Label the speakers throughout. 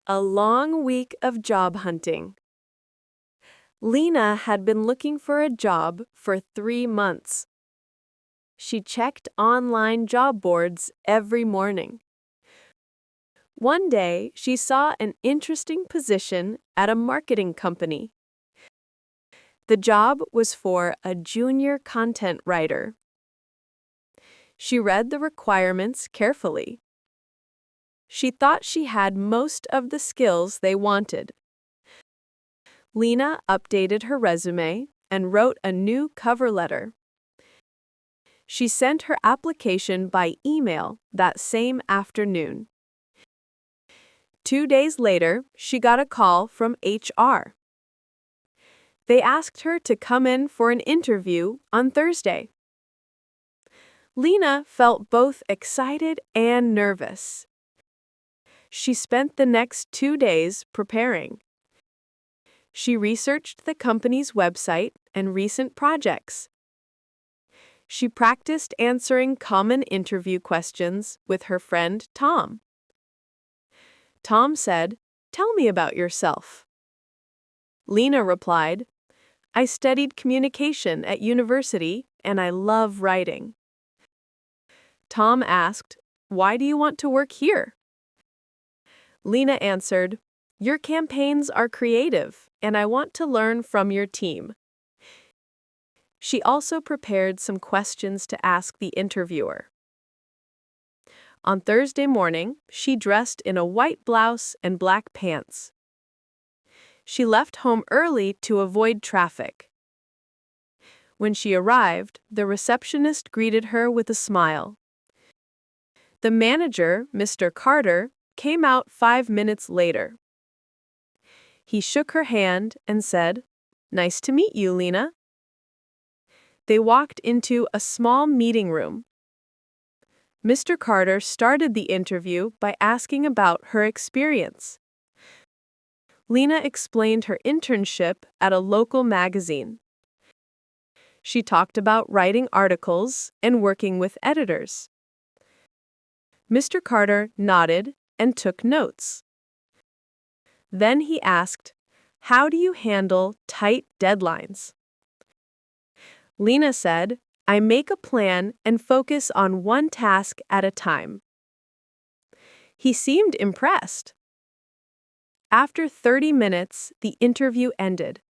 Speaker 1: A long week of job hunting. Lena had been looking for a job for 3 months. She checked online job boards every morning. One day, she saw an interesting position at a marketing company. The job was for a junior content writer. She read the requirements carefully. She thought she had most of the skills they wanted. Lena updated her resume and wrote a new cover letter. She sent her application by email that same afternoon. 2 days later, she got a call from HR. They asked her to come in for an interview on Thursday. Lena felt both excited and nervous. She spent the next 2 days preparing. She researched the company's website and recent projects. She practiced answering common interview questions with her friend Tom. Tom said, "Tell me about yourself." Lena replied, "I studied communication at university and I love writing." Tom asked, "Why do you want to work here?" Lena answered, "Your campaigns are creative and I want to learn from your team." She also prepared some questions to ask the interviewer. On Thursday morning, she dressed in a white blouse and black pants. She left home early to avoid traffic. When she arrived, the receptionist greeted her with a smile. The manager, Mr. Carter, came out 5 minutes later. He shook her hand and said, "Nice to meet you, Lena." They walked into a small meeting room. Mr. Carter started the interview by asking about her experience. Lena explained her internship at a local magazine. She talked about writing articles and working with editors. Mr. Carter nodded and took notes. Then he asked, "How do you handle tight deadlines?" Lena said, "I make a plan and focus on one task at a time." He seemed impressed. After 30 minutes, the interview ended.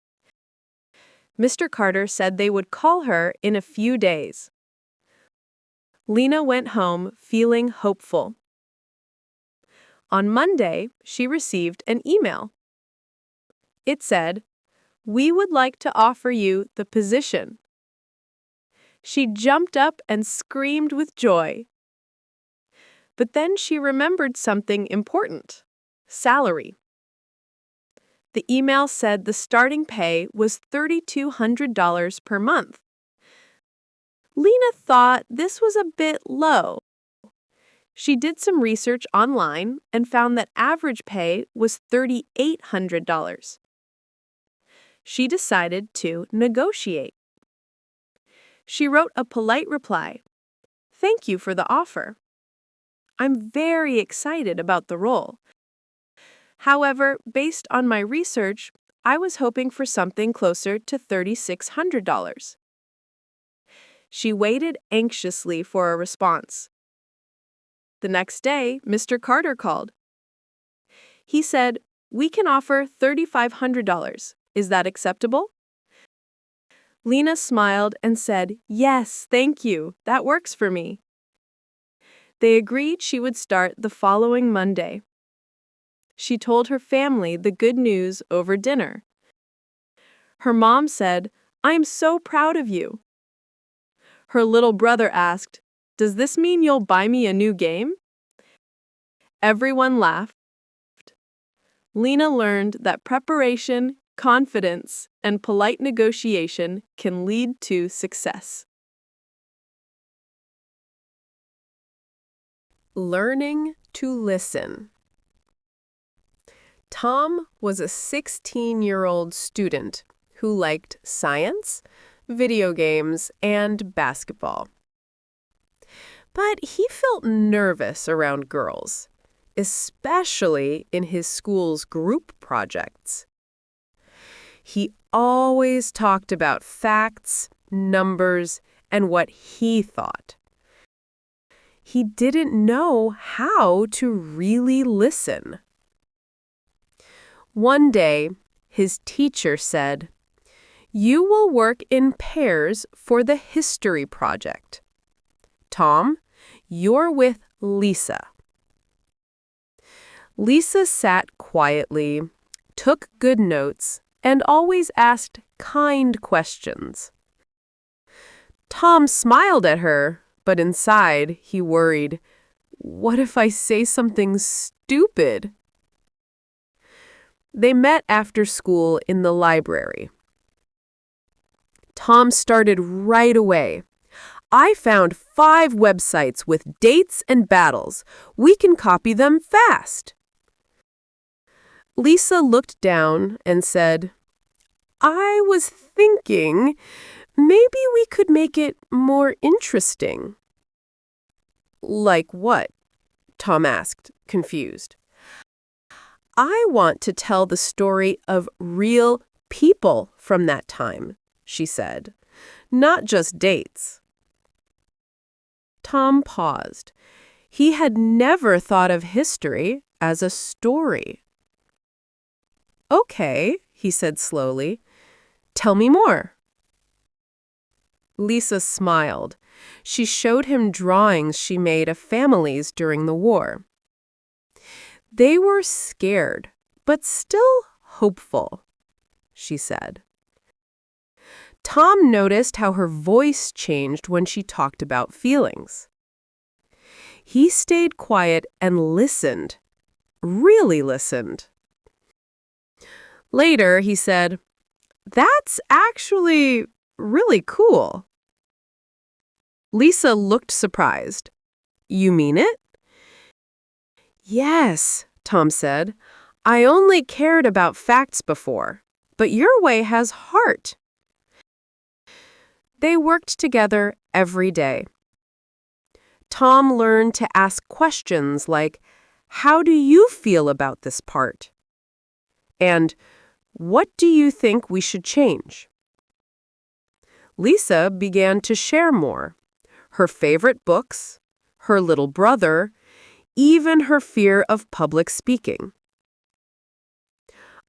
Speaker 1: Mr. Carter said they would call her in a few days. Lena went home feeling hopeful. On Monday, she received an email. It said, "We would like to offer you the position." She jumped up and screamed with joy. But then she remembered something important: salary. The email said the starting pay was $3,200 per month. Lena thought this was a bit low. She did some research online and found that average pay was $3,800. She decided to negotiate. She wrote a polite reply. "Thank you for the offer. I'm very excited about the role. However, based on my research, I was hoping for something closer to $3,600. She waited anxiously for a response. The next day, Mr. Carter called. He said, "We can offer $3,500. Is that acceptable?" Lena smiled and said, "Yes, thank you. That works for me." They agreed she would start the following Monday. She told her family the good news over dinner. Her mom said, "I'm so proud of you." Her little brother asked, "Does this mean you'll buy me a new game?" Everyone laughed. Lena learned that preparation, confidence, and polite negotiation can lead to success. Learning to listen. Tom was a 16-year-old student who liked science, video games, and basketball. But he felt nervous around girls. especially in his school's group projects. He always talked about facts, numbers, and what he thought. He didn't know how to really listen. One day, his teacher said, "You will work in pairs for the history project. Tom, you're with Lisa." Lisa sat quietly, took good notes, and always asked kind questions. Tom smiled at her, but inside he worried, "What if I say something stupid?" They met after school in the library. Tom started right away. "I found 5 websites with dates and battles. We can copy them fast." Lisa looked down and said, "I was thinking maybe we could make it more interesting." "Like what?" Tom asked, confused. "I want to tell the story of real people from that time," she said, "not just dates." Tom paused. He had never thought of history as a story. "Okay," he said slowly. "Tell me more." Lisa smiled. She showed him drawings she made of families during the war. "They were scared, but still hopeful," she said. Tom noticed how her voice changed when she talked about feelings. He stayed quiet and listened, really listened. Later, he said, "That's actually really cool." Lisa looked surprised. "You mean it?" "Yes," Tom said. "I only cared about facts before, but your way has heart." They worked together every day. Tom learned to ask questions like, "How do you feel about this part?" And, "What do you think we should change?" Lisa began to share more. Her favorite books, her little brother, even her fear of public speaking.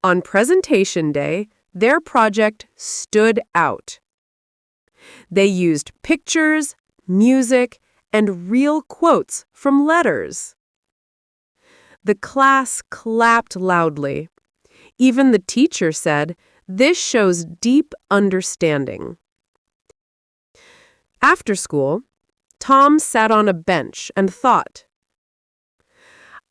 Speaker 1: On presentation day, their project stood out. They used pictures, music, and real quotes from letters. The class clapped loudly. Even the teacher said, "This shows deep understanding." After school, Tom sat on a bench and thought.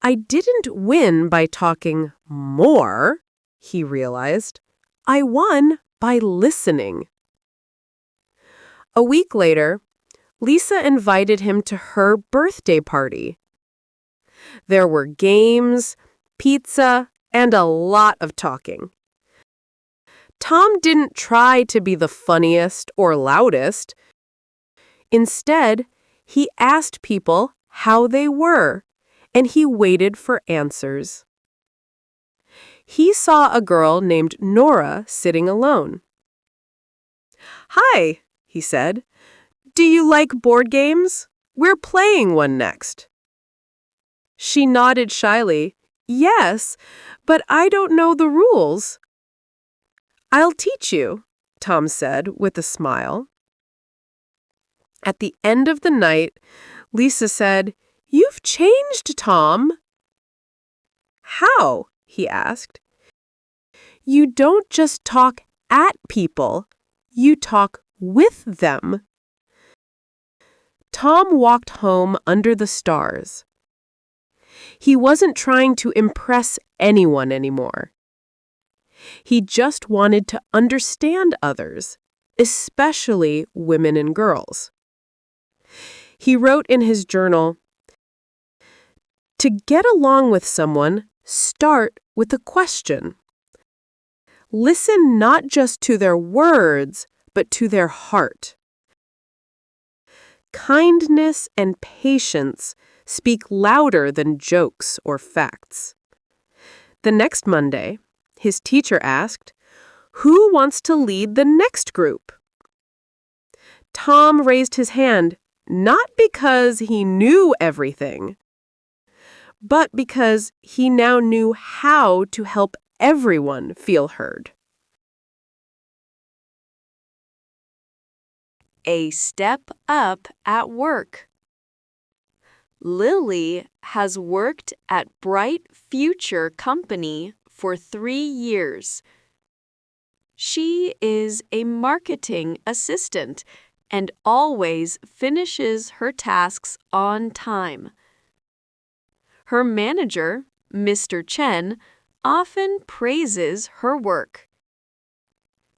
Speaker 1: "I didn't win by talking more," he realized. "I won by listening." A week later, Lisa invited him to her birthday party. There were games, pizza, and a lot of talking. Tom didn't try to be the funniest or loudest. Instead, he asked people how they were, and he waited for answers. He saw a girl named Nora sitting alone. "Hi," he said. "Do you like board games? We're playing one next." She nodded shyly. "Yes, but I don't know the rules." "I'll teach you," Tom said with a smile. At the end of the night, Lisa said, "You've changed, Tom." "How?" he asked. "You don't just talk at people, you talk with them." Tom walked home under the stars. He wasn't trying to impress anyone anymore. He just wanted to understand others, especially women and girls. He wrote in his journal, "To get along with someone, start with a question. Listen not just to their words, but to their heart. Kindness and patience speak louder than jokes or facts. The next Monday, his teacher asked, "Who wants to lead the next group?" Tom raised his hand, not because he knew everything, but because he now knew how to help everyone feel heard. A step up at work. Lily has worked at Bright Future Company for 3 years. She is a marketing assistant and always finishes her tasks on time. Her manager, Mr. Chen, often praises her work.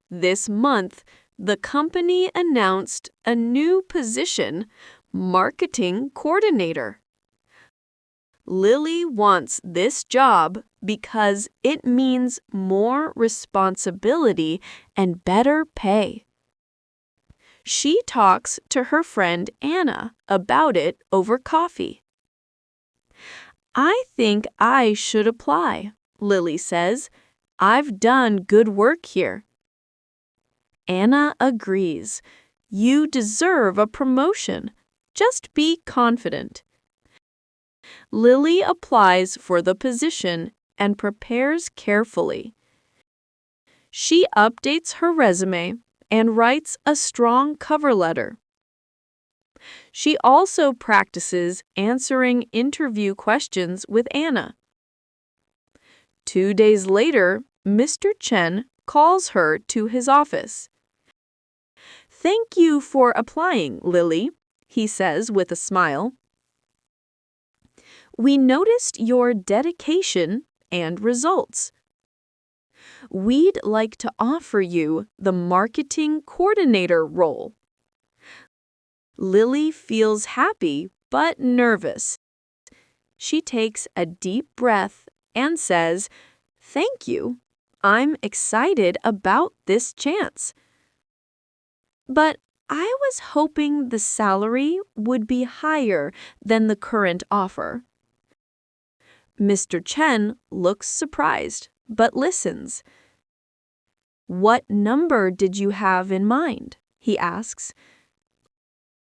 Speaker 1: This month, the company announced a new position, marketing coordinator. Lily wants this job because it means more responsibility and better pay. She talks to her friend Anna about it over coffee. "I think I should apply," Lily says. "I've done good work here." Anna agrees. "You deserve a promotion. Just be confident." Lily applies for the position and prepares carefully. She updates her resume and writes a strong cover letter. She also practices answering interview questions with Anna. 2 days later, Mr. Chen calls her to his office. "Thank you for applying, Lily," he says with a smile. "We noticed your dedication and results. We'd like to offer you the marketing coordinator role." Lily feels happy but nervous. She takes a deep breath and says, "Thank you. I'm excited about this chance. But I was hoping the salary would be higher than the current offer." Mr. Chen looks surprised, but listens. "What number did you have in mind?" he asks.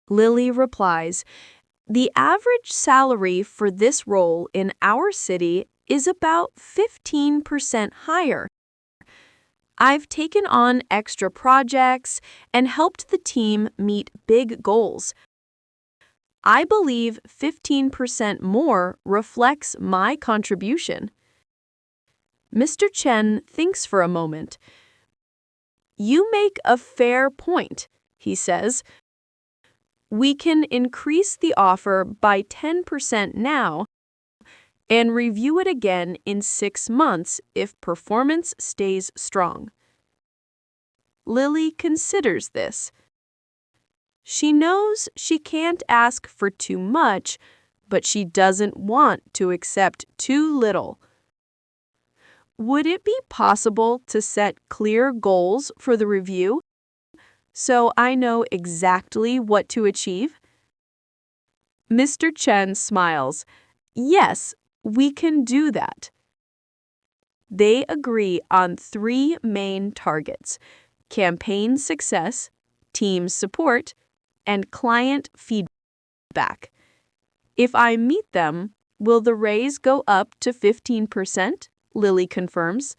Speaker 1: Lily replies, "The average salary for this role in our city is about 15% higher. I've taken on extra projects and helped the team meet big goals. I believe 15% more reflects my contribution." Mr. Chen thinks for a moment. "You make a fair point," he says. "We can increase the offer by 10% now and review it again in 6 months if performance stays strong." Lily considers this. She knows she can't ask for too much, but she doesn't want to accept too little. Would it be possible to set clear goals for the review so I know exactly what to achieve? Mr. Chen smiles. "Yes, we can do that." They agree on 3 main targets: campaign success, team support, and client feedback. "If I meet them, will the raise go up to 15%? Lily confirms.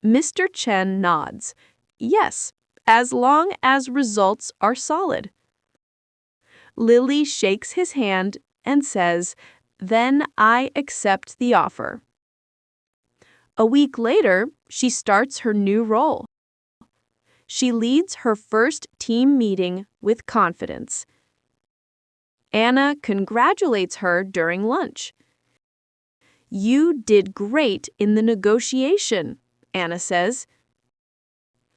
Speaker 1: Mr. Chen nods. "Yes, as long as results are solid." Lily shakes his hand and says, "Then I accept the offer." A week later, she starts her new role. She leads her first team meeting with confidence. Anna congratulates her during lunch. "You did great in the negotiation," Anna says.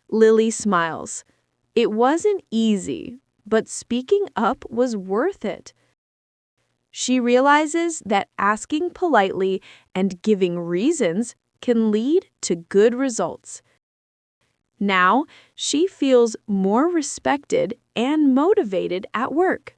Speaker 1: Lily smiles. "It wasn't easy, but speaking up was worth it." She realizes that asking politely and giving reasons can lead to good results. Now, she feels more respected and motivated at work.